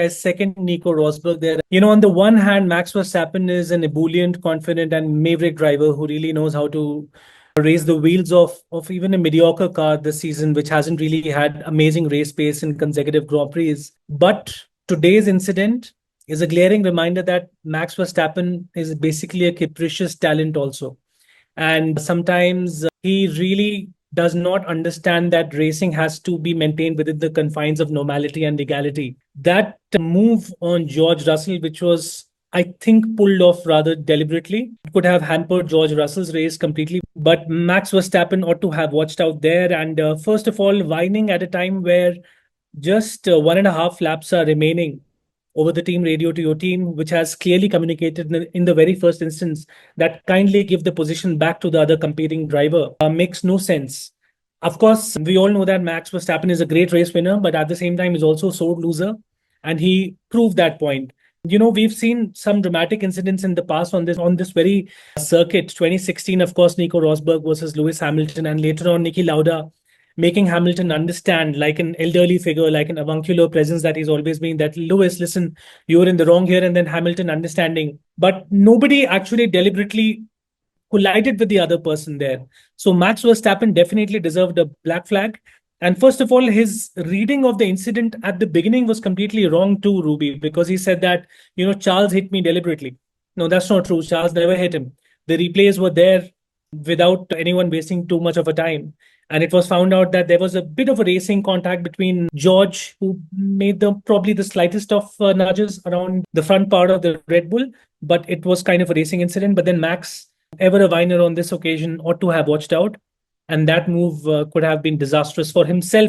I second Nico Rosberg there. On the one hand, Max Verstappen is an ebullient, confident, and maverick driver who really knows how to raise the wheels of even a mediocre car this season, which hasn't really had amazing race pace in consecutive Grand Prix. But today's incident is a glaring reminder that Max Verstappen is basically a capricious talent also. And sometimes he really does not understand that racing has to be maintained within the confines of normality and legality. That move on George Russell, which was, I think, pulled off rather deliberately, could have hampered George Russell's race completely. But Max Verstappen ought to have watched out there. And first of all, whining at a time where just 1.5 laps are remaining over the team radio to your team, which has clearly communicated in the very first instance that kindly give the position back to the other competing driver, makes no sense. Of course, we all know that Max Verstappen is a great race winner, but at the same time, he's also a sore loser. And he proved that point. We've seen some dramatic incidents in the past on this very circuit. 2016, of course, Nico Rosberg versus Lewis Hamilton, and later on, Niki Lauda making Hamilton understand, like an elderly figure, like an avuncular presence that he's always been, that Lewis, listen, you're in the wrong here, and then Hamilton understanding. But nobody actually deliberately collided with the other person there. So Max Verstappen definitely deserved a black flag. And first of all, his reading of the incident at the beginning was completely wrong too, Ruby, because he said that, Charles hit me deliberately. No, that's not true. Charles never hit him. The replays were there without anyone wasting too much of a time. And it was found out that there was a bit of a racing contact between George, who made probably the slightest of nudges around the front part of the Red Bull, but it was kind of a racing incident. But then Max, ever a whiner on this occasion, ought to have watched out. And that move could have been disastrous for himself.